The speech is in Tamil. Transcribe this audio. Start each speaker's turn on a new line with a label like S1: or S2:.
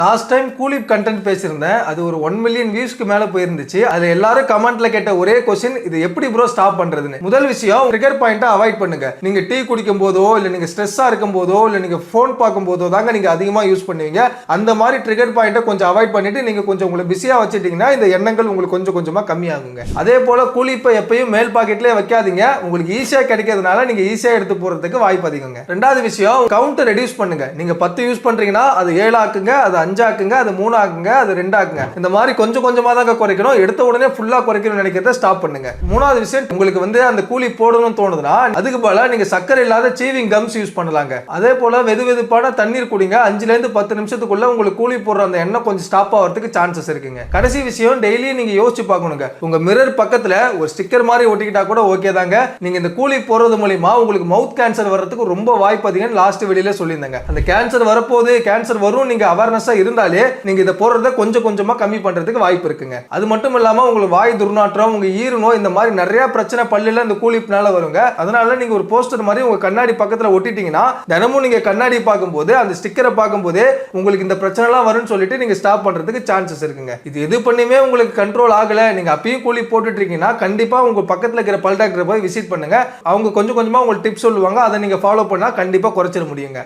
S1: லாஸ்ட் டைம் கூலிப் கண்டென்ட் பேசியிருந்தேன். அது ஒரு 1 மில்லியன் வியூஸ்க்கு மேல போயிருந்துச்சு. அது எல்லாரும் கமெண்ட்ல கேட்ட ஒரே क्वेश्चन, இது எப்படி ப்ரோ ஸ்டாப் பண்றதுன்னு. முதல் விஷயம், ட்ரிகர் பாயிண்ட்டை அவாய்ட் பண்ணுங்க. நீங்க டீ குடிக்கும் போதோ இல்ல நீங்க ஸ்ட்ரெஸ்ஸா இருக்கும் போதோ இல்ல நீங்க போன் பார்க்கும் போதோ தாங்க நீங்க அதிகமா யூஸ் பண்ணுவீங்க. அந்த மாதிரி ட்ரிகர் பாயிண்ட்டை கொஞ்சம் அவாய்ட் பண்ணிட்டு நீங்க கொஞ்சம் உங்களை பிஸியா வச்சிட்டீங்கன்னா இந்த எண்ணங்கள் உங்களுக்கு கொஞ்சம் கொஞ்சமா கம்மியாகுங்க. அதே போல கூலிப்பை எப்பயும் மேல் பாக்கெட்லயே வைக்காதீங்க. உங்களுக்கு ஈஸியா கிடைக்கிறதுனால நீங்க ஈஸியா எடுத்து போறதுக்கு வாய்ப்பு அதிகங்க. ரெண்டாவது விஷயம், கவுண்ட் ரெடியூஸ் பண்ணுங்க. நீங்க 10 யூஸ் பண்றீங்கன்னா அது 7 ஆக்குங்க, அது 5 ஆக்குங்க, அது 3 ஆக்குங்க, அது 2 ஆக்குங்க. இந்த மாதிரி கொஞ்சம் கொஞ்சமா தான் குறைக்கணும். எடுத்த உடனே ஃபுல்லா குறைக்கணும்னு நினைக்கிறத ஸ்டாப் பண்ணுங்க. மூணாவது விஷயம், உங்களுக்கு அந்த கூலி போடணும்னு தோணுதுன்னா அதுக்கு பதிலா நீங்க சக்கரை இல்லாத சீவிங் கம்ஸ் யூஸ் பண்ணலாங்க. அதே போல வெதுவெதுப்பான தண்ணீர் குடிங்க. 5ல இருந்து 10 நிமிஷத்துக்குள்ள உங்களுக்கு கூலி போடுற அந்த எண்ணெய் கொஞ்சம் ஸ்டாப் ஆகிறதுக்கு சான்சஸ் இருக்குங்க. கடைசி விஷயம், டெய்லி நீங்க யோசிச்சு பார்க்கணுங்க. உங்க மிரர் பக்கத்துல ஒரு ஸ்டிக்கர் மாதிரி ஒட்டிக்கிட்டா கூட ஓகே தாங்க. நீங்க இந்த கூலி போறது மூலமா உங்களுக்கு மவுத் கேன்சர் வர்றதுக்கு ரொம்ப வாய்ப்பு அதிகம். லாஸ்ட் வீடியோல சொல்லியிருந்தாங்க. அந்த கேன்சர் வரப்போது, கேன்சர் வரும் நீங்க அவேர்னஸா இருந்தாலே நீங்க இதை போடுறத கொஞ்சம் கொஞ்சமா கம்மி பண்றதுக்கு வாய்ப்பு இருக்குங்க. அது மட்டும் இல்லாம உங்களுக்கு வாய் துர்நாற்றம், உங்க ஈரநோய், இந்த மாதிரி நிறைய பிரச்சனை பல்லுல இந்த கூலிப்னால வருங்க. அதனால நீங்க ஒரு போஸ்டர் மாதிரி உங்க கண்ணாடி பக்கத்துல ஒட்டிட்டீங்கன்னா தினமும் நீங்க கண்ணாடி பார்க்கும்போது அந்த ஸ்டிக்கரை பார்க்கும்போதே உங்களுக்கு இந்த பிரச்சனை எல்லாம் வரும்னு சொல்லிட்டு நீங்க ஸ்டாப் பண்றதுக்கு சான்சஸ் இருக்குங்க. இது எது பண்ணியுமே உங்களுக்கு கண்ட்ரோல் ஆகல, நீங்க அப்பயும் கூலி போட்டுட்டு இருக்கீங்கன்னா கண்டிப்பா உங்க பக்கத்துல இருக்கிற பல் டாக்டரை போய் விசிட் பண்ணுங்க. அவங்க கொஞ்சம் கொஞ்சமா உங்களுக்கு டிப்ஸ் சொல்லுவாங்க. அதை நீங்க ஃபாலோ பண்ணா கண்டிப்பா குறைச்சிட முடியுங்க.